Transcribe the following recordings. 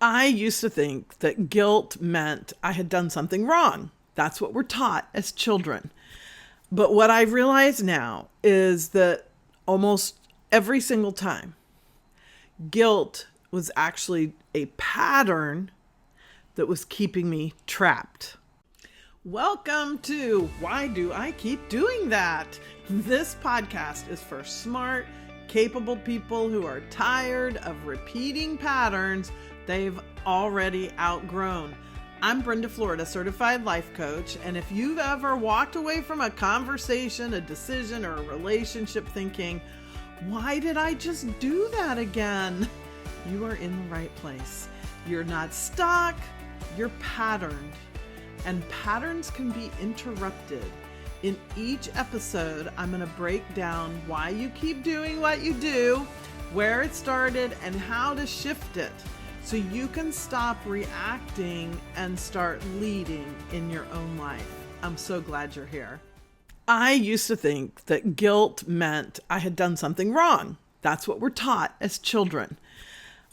I used to think that guilt meant I had done something wrong. That's what we're taught as children. But what I've realized now is that almost every single time, guilt was actually a pattern that was keeping me trapped. Welcome to Why Do I Keep Doing That? This podcast is for smart, capable people who are tired of repeating patterns they've already outgrown. I'm Brenda Florida, certified life coach, and if you've ever walked away from a conversation, a decision, or a relationship thinking, why did I just do that again? You are in the right place. You're not stuck, you're patterned. And patterns can be interrupted. In each episode, I'm going to break down why you keep doing what you do, where it started, and how to shift it so you can stop reacting and start leading in your own life. I'm so glad you're here. I used to think that guilt meant I had done something wrong. That's what we're taught as children.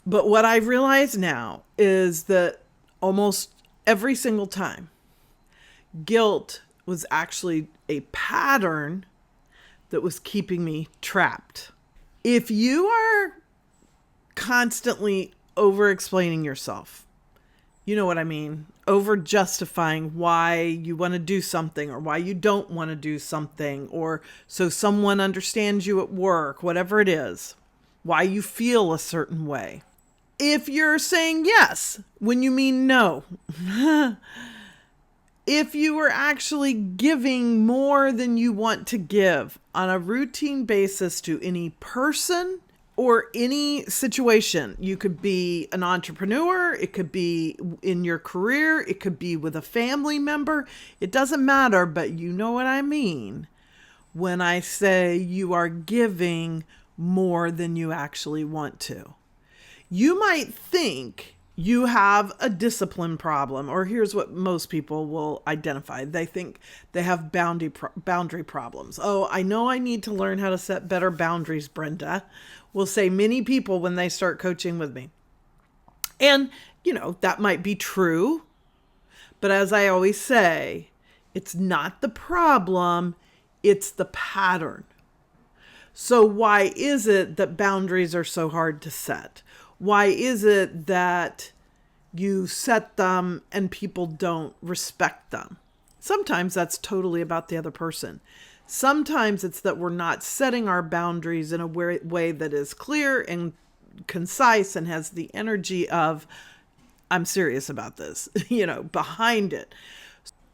But what I've realized now is that almost every single time, guilt was actually a pattern that was keeping me trapped. If you are constantly over-explaining yourself, you know what I mean? Over-justifying why you want to do something or why you don't want to do something, or so someone understands you at work, whatever it is, why you feel a certain way. If you're saying yes when you mean no, if you are actually giving more than you want to give on a routine basis to any person or any situation, you could be an entrepreneur, it could be in your career, it could be with a family member, it doesn't matter, but you know what I mean when I say you are giving more than you actually want to. You might think you have a discipline problem, or here's what most people will identify. They think they have boundary problems. Oh, I know I need to learn how to set better boundaries, Brenda, will say many people when they start coaching with me. And, that might be true. But as I always say, it's not the problem, it's the pattern. So why is it that boundaries are so hard to set? Why is it that you set them and people don't respect them? Sometimes that's totally about the other person. Sometimes it's that we're not setting our boundaries in a way that is clear and concise and has the energy of, I'm serious about this, behind it.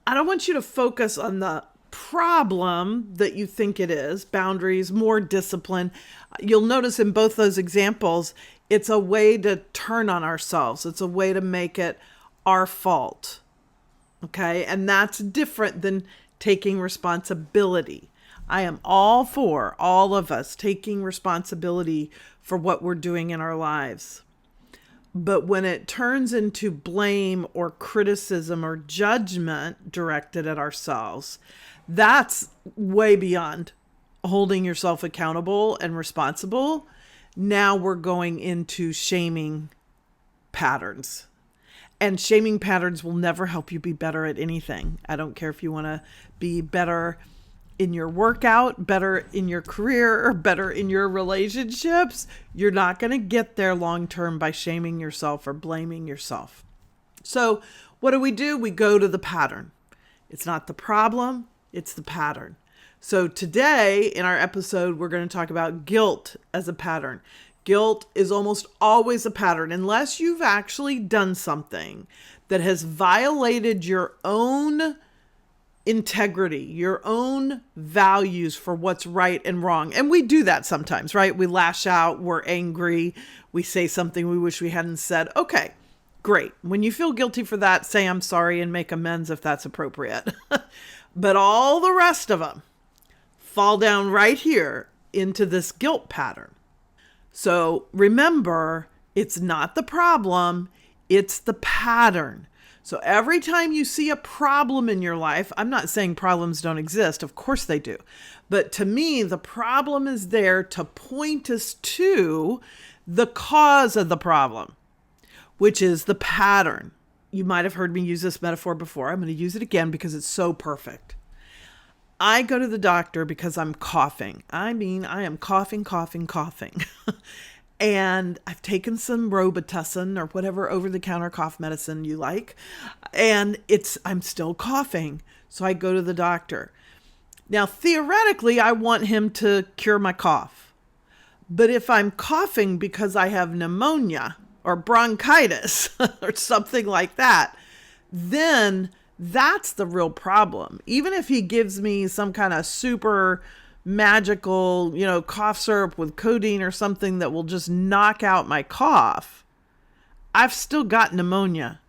I don't want you to focus on the problem that you think it is, boundaries, more discipline. You'll notice in both those examples, it's a way to turn on ourselves. It's a way to make it our fault. Okay? And that's different than taking responsibility. I am all for all of us taking responsibility for what we're doing in our lives. But when it turns into blame or criticism or judgment directed at ourselves, that's way beyond holding yourself accountable and responsible. Now we're going into shaming patterns. And shaming patterns will never help you be better at anything. I don't care if you want to be better in your workout, better in your career, or better in your relationships. You're not going to get there long term by shaming yourself or blaming yourself. So what do? We go to the pattern. It's not the problem, it's the pattern. So today in our episode, we're going to talk about guilt as a pattern. Guilt is almost always a pattern unless you've actually done something that has violated your own integrity, your own values for what's right and wrong. And we do that sometimes, right? We lash out, we're angry, we say something we wish we hadn't said. Okay, great. When you feel guilty for that, say I'm sorry and make amends if that's appropriate. But all the rest of them fall down right here into this guilt pattern. So remember, it's not the problem, it's the pattern. So every time you see a problem in your life, I'm not saying problems don't exist, of course they do. But to me, the problem is there to point us to the cause of the problem. which is the pattern. You might have heard me use this metaphor before. I'm going to use it again because it's so perfect. I go to the doctor because I'm coughing. I am coughing. And I've taken some Robitussin or whatever over-the-counter cough medicine you like. And I'm still coughing. So I go to the doctor. Now, theoretically, I want him to cure my cough. But if I'm coughing because I have pneumonia or bronchitis or something like that, then that's the real problem. Even if he gives me some kind of super magical, cough syrup with codeine or something that will just knock out my cough, I've still got pneumonia.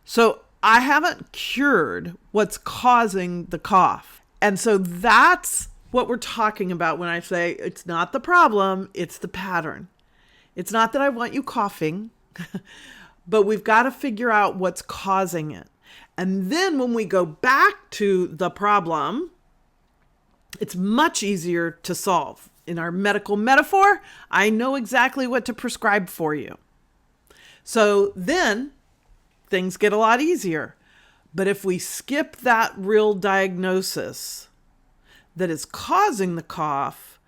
So I haven't cured what's causing the cough. And so that's what we're talking about when I say it's not the problem, it's the pattern. It's not that I want you coughing, but we've got to figure out what's causing it. And then when we go back to the problem, it's much easier to solve. In our medical metaphor, I know exactly what to prescribe for you. So then things get a lot easier. But if we skip that real diagnosis that is causing the cough,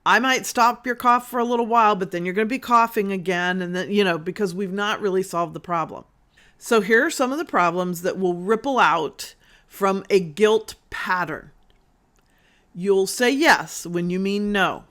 I might stop your cough for a little while, but then you're going to be coughing again. And then, because we've not really solved the problem. So here are some of the problems that will ripple out from a guilt pattern. You'll say yes when you mean no.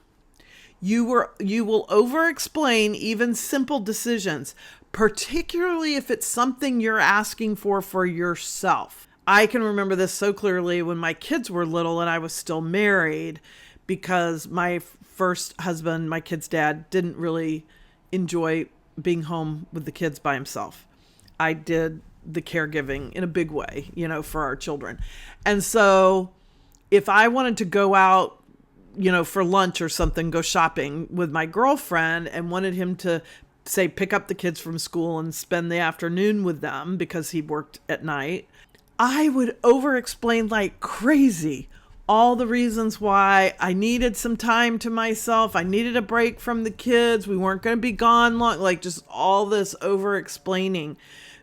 You will over-explain even simple decisions, particularly if it's something you're asking for yourself. I can remember this so clearly when my kids were little and I was still married, because my first husband, my kid's dad, didn't really enjoy being home with the kids by himself. I did the caregiving in a big way, for our children. And so if I wanted to go out, for lunch or something, go shopping with my girlfriend and wanted him to, say, pick up the kids from school and spend the afternoon with them because he worked at night, I would over-explain like crazy all the reasons why I needed some time to myself. I needed a break from the kids. We weren't going to be gone long, like just all this over-explaining,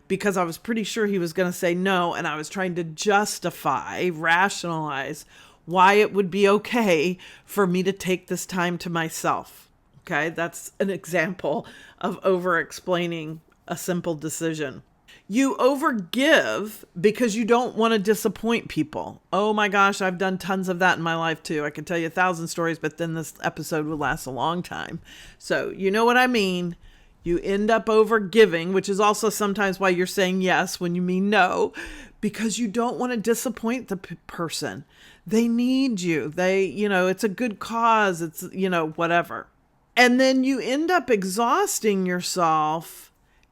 because I was pretty sure he was going to say no. And I was trying to rationalize why it would be okay for me to take this time to myself. Okay, that's an example of over-explaining a simple decision. You overgive because you don't want to disappoint people. Oh my gosh, I've done tons of that in my life too. I could tell you 1,000 stories, but then this episode would last a long time. So you know what I mean. You end up overgiving, which is also sometimes why you're saying yes when you mean no, because you don't want to disappoint the person. They need you. It's a good cause. It's, whatever. And then you end up exhausting yourself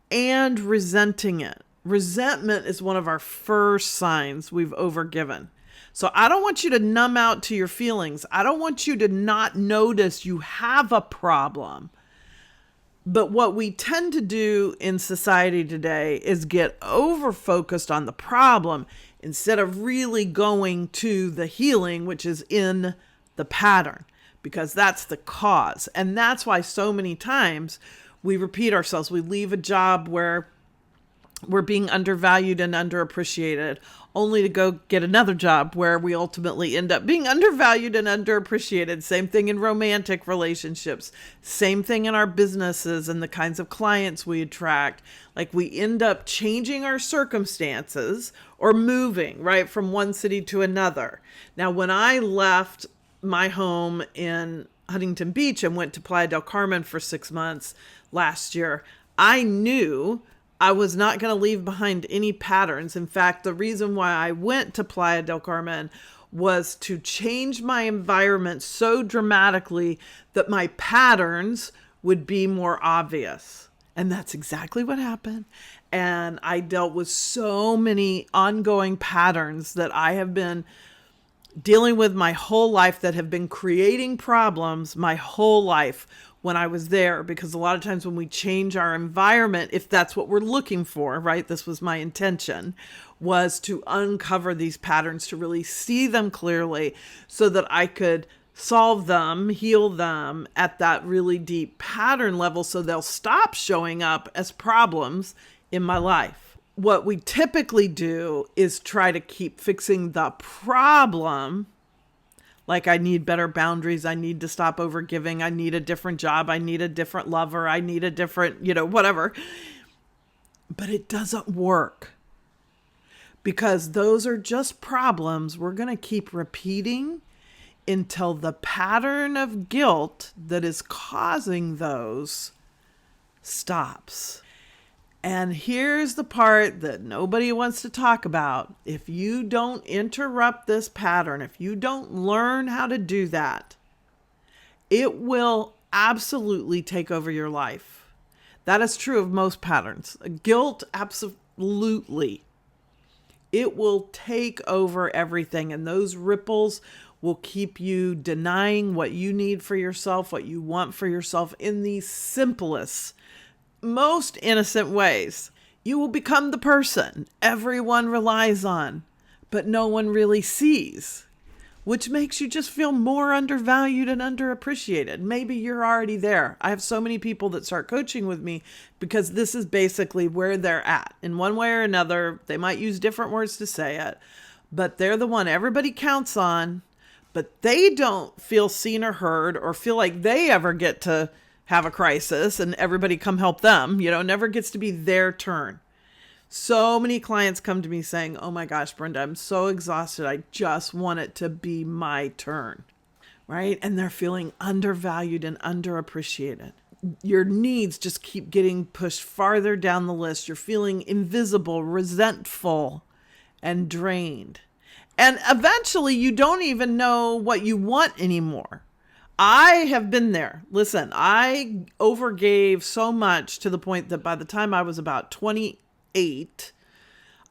and resenting it. Resentment is one of our first signs we've overgiven. So I don't want you to numb out to your feelings. I don't want you to not notice you have a problem. But what we tend to do in society today is get over-focused on the problem instead of really going to the healing, which is in the pattern, because that's the cause. And that's why so many times we repeat ourselves. We leave a job where we're being undervalued and underappreciated, only to go get another job where we ultimately end up being undervalued and underappreciated. Same thing in romantic relationships. Same thing in our businesses and the kinds of clients we attract. Like, we end up changing our circumstances or moving, right, from one city to another. Now, when I left my home in Huntington Beach and went to Playa del Carmen for 6 months last year, I knew I was not going to leave behind any patterns. In fact, the reason why I went to Playa del Carmen was to change my environment so dramatically that my patterns would be more obvious. And that's exactly what happened. And I dealt with so many ongoing patterns that I have been dealing with my whole life, that have been creating problems my whole life when I was there. Because a lot of times when we change our environment, if that's what we're looking for, right? This was my intention, was to uncover these patterns, to really see them clearly so that I could solve them, heal them at that really deep pattern level so they'll stop showing up as problems in my life. What we typically do is try to keep fixing the problem. Like, I need better boundaries. I need to stop overgiving. I need a different job. I need a different lover. I need a different, whatever. But it doesn't work, because those are just problems we're going to keep repeating until the pattern of guilt that is causing those stops. And here's the part that nobody wants to talk about. If you don't interrupt this pattern, if you don't learn how to do that, it will absolutely take over your life. That is true of most patterns. Guilt, absolutely. It will take over everything, and those ripples will keep you denying what you need for yourself, what you want for yourself in the simplest, most innocent ways. You will become the person everyone relies on, but no one really sees, which makes you just feel more undervalued and underappreciated. Maybe you're already there. I have so many people that start coaching with me because this is basically where they're at. In one way or another, they might use different words to say it, but they're the one everybody counts on, but they don't feel seen or heard or feel like they ever get to have a crisis and everybody come help them. Never gets to be their turn. So many clients come to me saying, oh my gosh, Brenda, I'm so exhausted. I just want it to be my turn, right? And they're feeling undervalued and underappreciated. Your needs just keep getting pushed farther down the list. You're feeling invisible, resentful, and drained. And eventually you don't even know what you want anymore. I have been there. Listen, I overgave so much to the point that by the time I was about 28,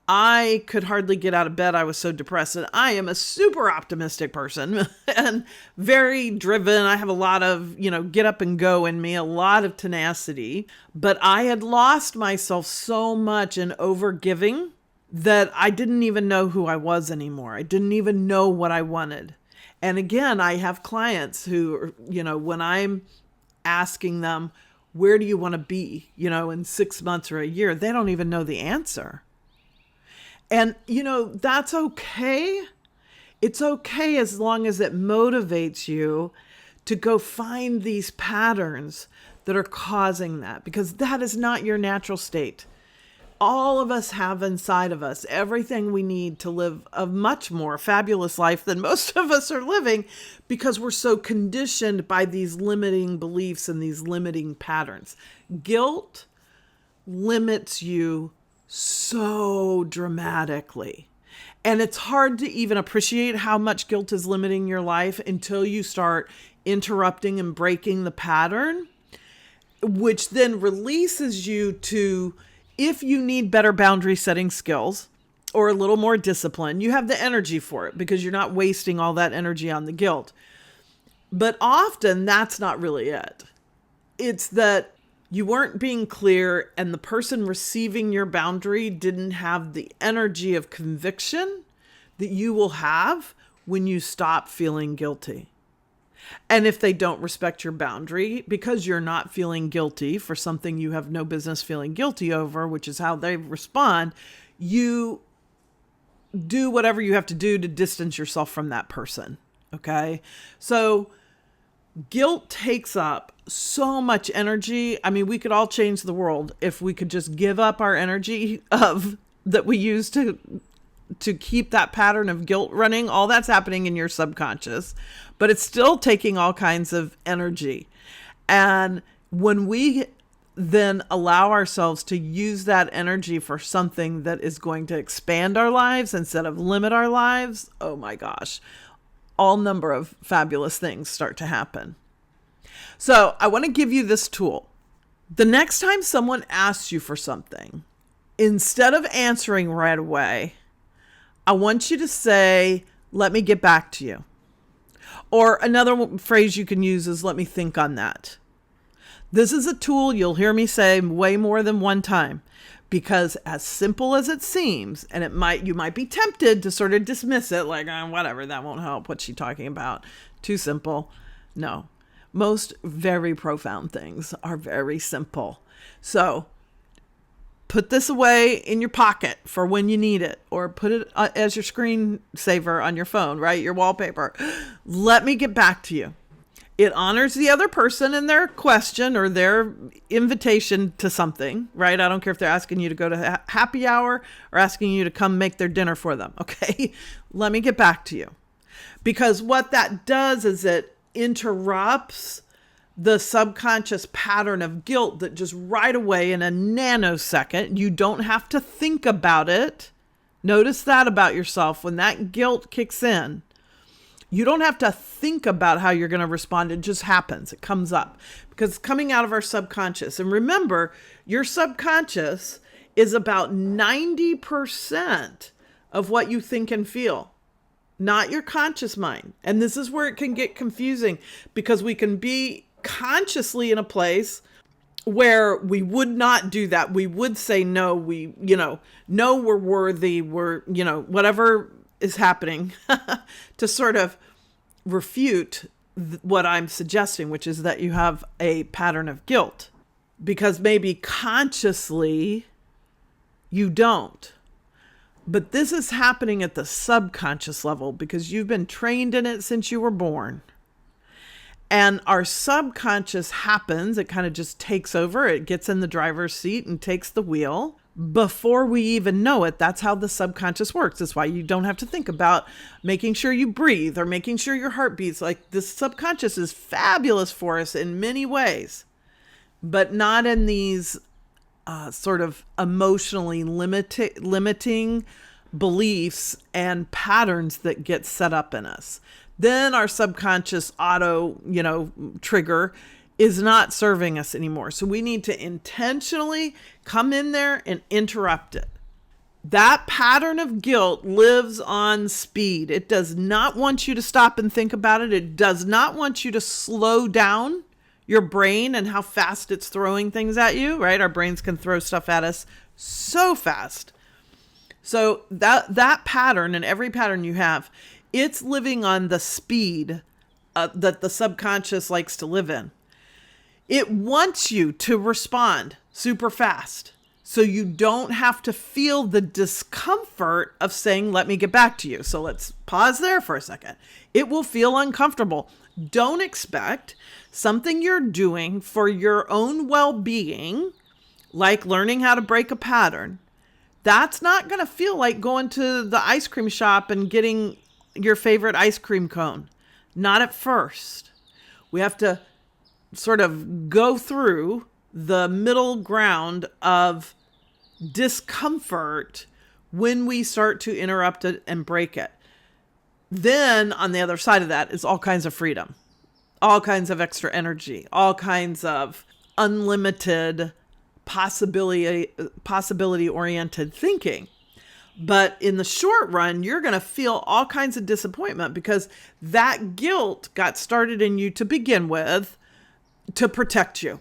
I could hardly get out of bed. I was so depressed. And I am a super optimistic person and very driven. I have a lot of, get up and go in me, a lot of tenacity. But I had lost myself so much in overgiving that I didn't even know who I was anymore. I didn't even know what I wanted. And again, I have clients who, when I'm asking them, where do you want to be, in 6 months or a year, they don't even know the answer. And, that's okay. It's okay as long as it motivates you to go find these patterns that are causing that, because that is not your natural state. All of us have inside of us everything we need to live a much more fabulous life than most of us are living, because we're so conditioned by these limiting beliefs and these limiting patterns. Guilt limits you so dramatically. And it's hard to even appreciate how much guilt is limiting your life until you start interrupting and breaking the pattern, which then releases you to, if you need better boundary setting skills or a little more discipline, you have the energy for it because you're not wasting all that energy on the guilt. But often that's not really it. It's that you weren't being clear and the person receiving your boundary didn't have the energy of conviction that you will have when you stop feeling guilty. And if they don't respect your boundary because you're not feeling guilty for something you have no business feeling guilty over, which is how they respond, you do whatever you have to do to distance yourself from that person. Okay? So guilt takes up so much energy. I mean, we could all change the world if we could just give up our energy that we use to keep that pattern of guilt running. All that's happening in your subconscious, but it's still taking all kinds of energy. And when we then allow ourselves to use that energy for something that is going to expand our lives instead of limit our lives, oh my gosh, all number of fabulous things start to happen. So I want to give you this tool. The next time someone asks you for something, instead of answering right away, I want you to say, let me get back to you. Or another phrase you can use is, let me think on that. This is a tool you'll hear me say way more than one time, because as simple as it seems, and you might be tempted to sort of dismiss it like, whatever, that won't help. What's she talking about? Too simple. No. Most very profound things are very simple. So put this away in your pocket for when you need it, or put it as your screensaver on your phone, right? Your wallpaper. Let me get back to you. It honors the other person and their question or their invitation to something, right? I don't care if they're asking you to go to happy hour or asking you to come make their dinner for them. Okay. Let me get back to you. Because what that does is it interrupts the subconscious pattern of guilt that just right away in a nanosecond, you don't have to think about it. Notice that about yourself. When that guilt kicks in, you don't have to think about how you're going to respond. It just happens. It comes up because it's coming out of our subconscious. And remember, your subconscious is about 90% of what you think and feel, not your conscious mind. And this is where it can get confusing because we can be consciously in a place where we would not do that. We would say, no, no, we're worthy. We're, whatever is happening to sort of refute what I'm suggesting, which is that you have a pattern of guilt because maybe consciously you don't. But this is happening at the subconscious level because you've been trained in it since you were born. And our subconscious happens, it kind of just takes over, it gets in the driver's seat and takes the wheel. Before we even know it, that's how the subconscious works. That's why you don't have to think about making sure you breathe or making sure your heart beats. Like the subconscious is fabulous for us in many ways, but not in these sort of emotionally limiting beliefs and patterns that get set up in us. Then our subconscious auto, trigger is not serving us anymore. So we need to intentionally come in there and interrupt it. That pattern of guilt lives on speed. It does not want you to stop and think about it. It does not want you to slow down your brain and how fast it's throwing things at you, right? Our brains can throw stuff at us so fast. So that pattern and every pattern you have, it's living on the speed that the subconscious likes to live in. It wants you to respond super fast so you don't have to feel the discomfort of saying, let me get back to you. So let's pause there for a second. It will feel uncomfortable. Don't expect something you're doing for your own well-being, like learning how to break a pattern. That's not going to feel like going to the ice cream shop and getting your favorite ice cream cone. Not at first. We have to sort of go through the middle ground of discomfort when we start to interrupt it and break it. Then on the other side of that is all kinds of freedom, all kinds of extra energy, all kinds of unlimited possibility-oriented thinking. But in the short run, you're going to feel all kinds of disappointment because that guilt got started in you to begin with to protect you.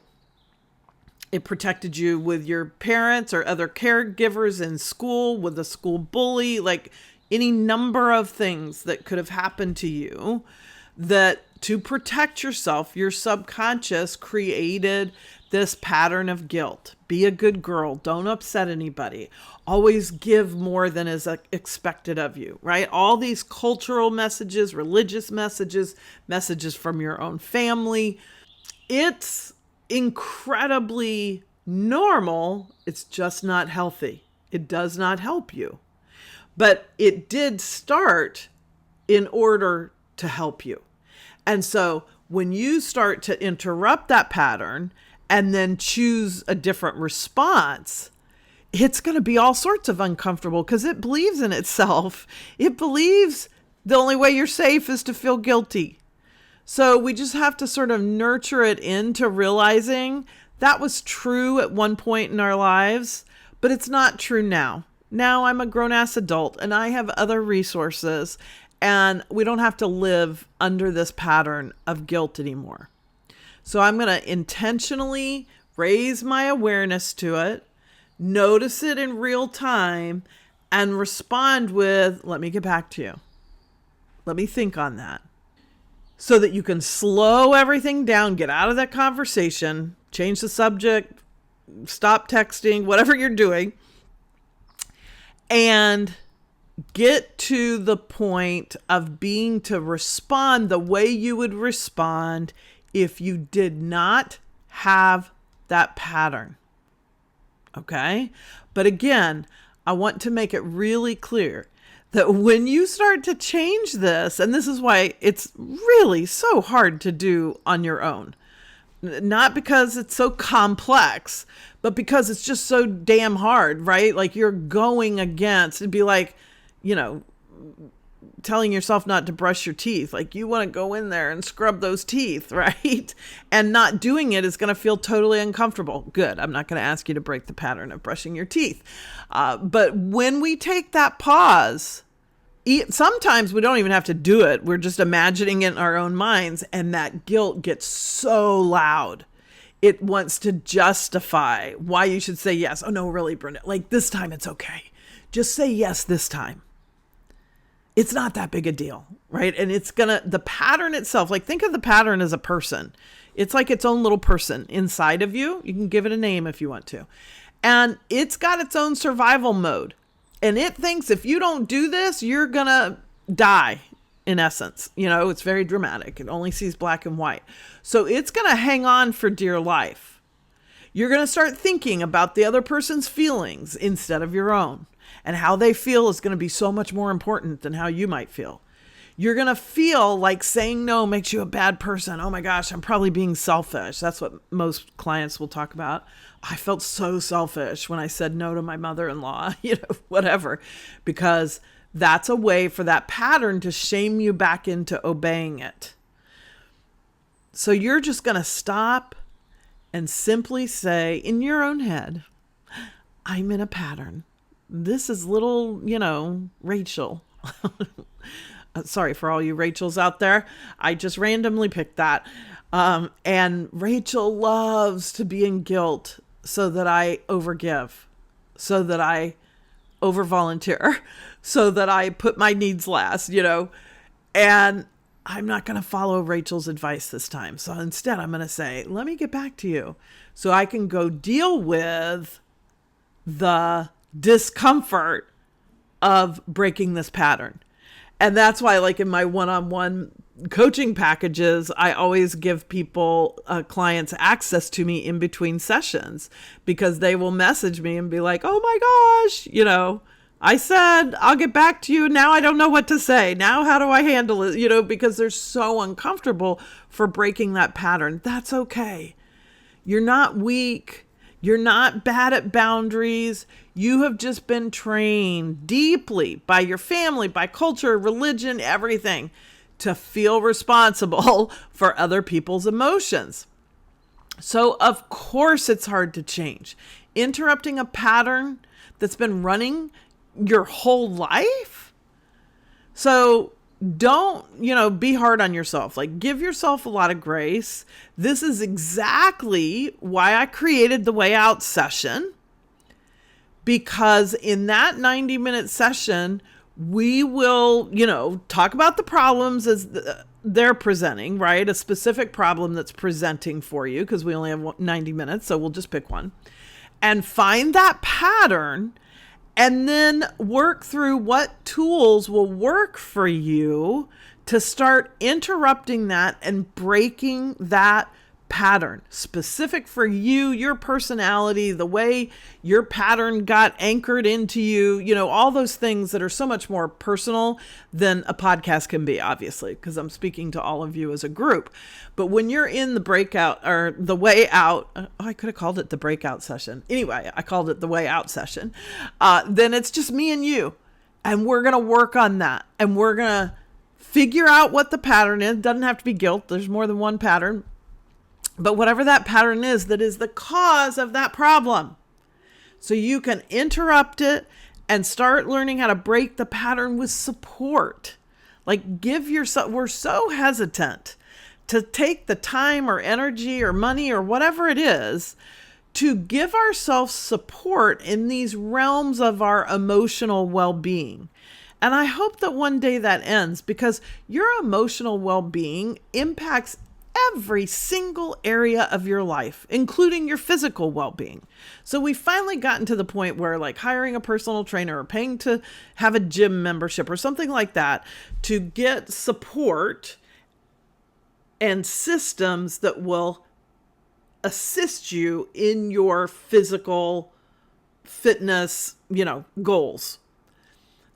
It protected you with your parents or other caregivers in school, with a school bully, like any number of things that could have happened to you that to protect yourself, your subconscious created this pattern of guilt. Be a good girl. Don't upset anybody. Always give more than is expected of you, right? All these cultural messages, religious messages, messages from your own family. It's incredibly normal. It's just not healthy. It does not help you. But it did start in order to help you. And so when you start to interrupt that pattern and then choose a different response, it's going to be all sorts of uncomfortable because it believes in itself. It believes the only way you're safe is to feel guilty. So we just have to sort of nurture it into realizing that was true at one point in our lives, but it's not true now. Now I'm a grown-ass adult and I have other resources and we don't have to live under this pattern of guilt anymore. So I'm going to intentionally raise my awareness to it, notice it in real time, and respond with, let me get back to you. Let me think on that. so that you can slow everything down, get out of that conversation, change the subject, stop texting, whatever you're doing, and get to the point of being to respond the way you would respond if you did not have that pattern. Okay? But again, I want to make it really clear that when you start to change this, and this is why it's really so hard to do on your own, not because it's so complex, but because it's just so damn hard, right? Like you're going against, it'd be like, telling yourself not to brush your teeth. Like you want to go in there and scrub those teeth, right? And not doing it is going to feel totally uncomfortable. Good. I'm not going to ask you to break the pattern of brushing your teeth. But when we take that pause, sometimes we don't even have to do it. We're just imagining it in our own minds. And that guilt gets so loud. It wants to justify why you should say yes. Oh, no, really, Brenda, like this time it's okay. Just say yes this time. It's not that big a deal, right? And the pattern itself, like think of the pattern as a person. It's like its own little person inside of you. You can give it a name if you want to. And it's got its own survival mode. And it thinks if you don't do this, you're going to die, in essence. It's very dramatic. It only sees black and white. So it's going to hang on for dear life. You're going to start thinking about the other person's feelings instead of your own. And how they feel is going to be so much more important than how you might feel. You're going to feel like saying no makes you a bad person. Oh my gosh, I'm probably being selfish. That's what most clients will talk about. I felt so selfish when I said no to my mother-in-law, whatever, because that's a way for that pattern to shame you back into obeying it. So you're just going to stop and simply say in your own head, I'm in a pattern. This is little, Rachel. Sorry for all you Rachels out there. I just randomly picked that. And Rachel loves to be in guilt so that I overgive, so that I over-volunteer, so that I put my needs last, and I'm not going to follow Rachel's advice this time. So instead, I'm going to say, let me get back to you so I can go deal with the discomfort of breaking this pattern. And that's why, like in my one-on-one coaching packages, I always give people, clients, access to me in between sessions, because they will message me and be like, oh my gosh, I said, I'll get back to you. Now I don't know what to say. Now, how do I handle it? Because they're so uncomfortable for breaking that pattern. That's okay. You're not weak. You're not bad at boundaries. You have just been trained deeply by your family, by culture, religion, everything, to feel responsible for other people's emotions. So of course it's hard to change. Interrupting a pattern that's been running your whole life. So don't, be hard on yourself. Like give yourself a lot of grace. This is exactly why I created the Way Out session, because in that 90-minute session, we will, talk about the problems as they're presenting, right? A specific problem that's presenting for you, because we only have 90 minutes. So we'll just pick one and find that pattern, and then work through what tools will work for you to start interrupting that and breaking that pattern specific for you, your personality, the way your pattern got anchored into you, all those things that are so much more personal than a podcast can be, obviously, because I'm speaking to all of you as a group. But when you're in the breakout or the Way Out, I could have called it the breakout session. Anyway, I called it the Way Out session. Then it's just me and you, and we're going to work on that, and we're going to figure out what the pattern is. It doesn't have to be guilt. There's more than one pattern. But whatever that pattern is, that is the cause of that problem. So you can interrupt it and start learning how to break the pattern with support. Like give yourself, we're so hesitant to take the time or energy or money or whatever it is to give ourselves support in these realms of our emotional well-being. And I hope that one day that ends, because your emotional well-being impacts every single area of your life, including your physical well-being. So we finally gotten to the point where, like, hiring a personal trainer or paying to have a gym membership or something like that to get support and systems that will assist you in your physical fitness, goals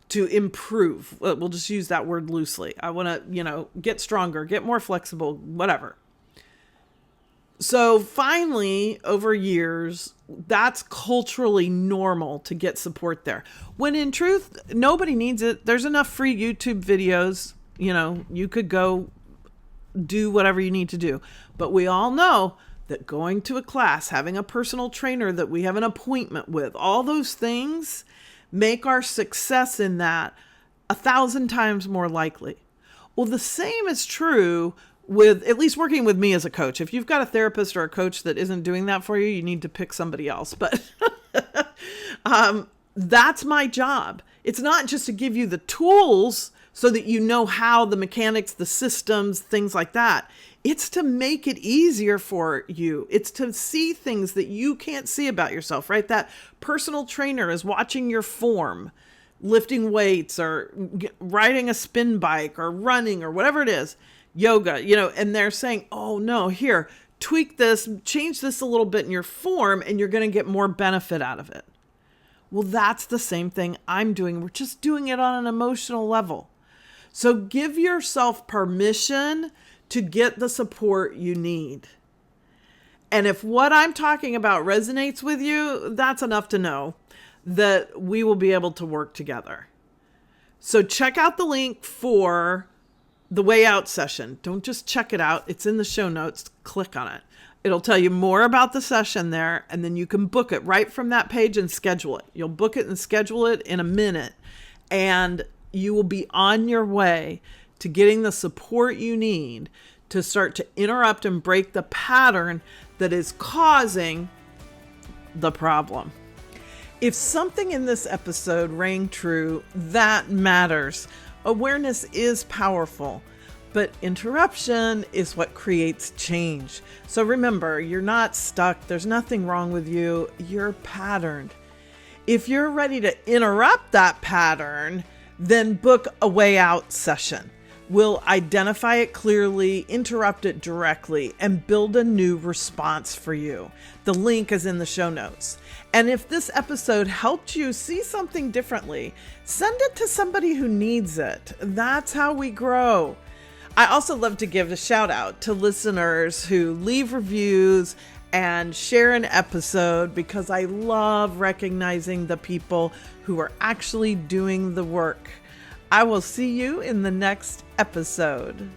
to improve. We'll just use that word loosely. I want to, get stronger, get more flexible, whatever. So finally, over years, that's culturally normal to get support there. When in truth, nobody needs it. There's enough free YouTube videos. You could go do whatever you need to do. But we all know that going to a class, having a personal trainer that we have an appointment with, all those things make our success in that 1,000 times more likely. Well, the same is true with, at least working with me as a coach. If you've got a therapist or a coach that isn't doing that for you, you need to pick somebody else. But that's my job. It's not just to give you the tools so that you know how the mechanics, the systems, things like that. It's to make it easier for you. It's to see things that you can't see about yourself, right? That personal trainer is watching your form, lifting weights or riding a spin bike or running or whatever it is, yoga, and they're saying, oh no, here, tweak this, change this a little bit in your form, and you're going to get more benefit out of it. Well, that's the same thing I'm doing. We're just doing it on an emotional level. So give yourself permission to get the support you need. And if what I'm talking about resonates with you, that's enough to know that we will be able to work together. So check out the link for the Way Out session. Don't just check it out. It's in the show notes. Click on it. It'll tell you more about the session there, and then you can book it right from that page and schedule it. You'll book it and schedule it in a minute, and you will be on your way to getting the support you need to start to interrupt and break the pattern that is causing the problem. If something in this episode rang true, that matters. Awareness is powerful, but interruption is what creates change. So remember, you're not stuck. There's nothing wrong with you. You're patterned. If you're ready to interrupt that pattern, then book a Way Out session. We'll identify it clearly, interrupt it directly, and build a new response for you. The link is in the show notes. And if this episode helped you see something differently, send it to somebody who needs it. That's how we grow. I also love to give a shout out to listeners who leave reviews and share an episode, because I love recognizing the people who are actually doing the work. I will see you in the next episode.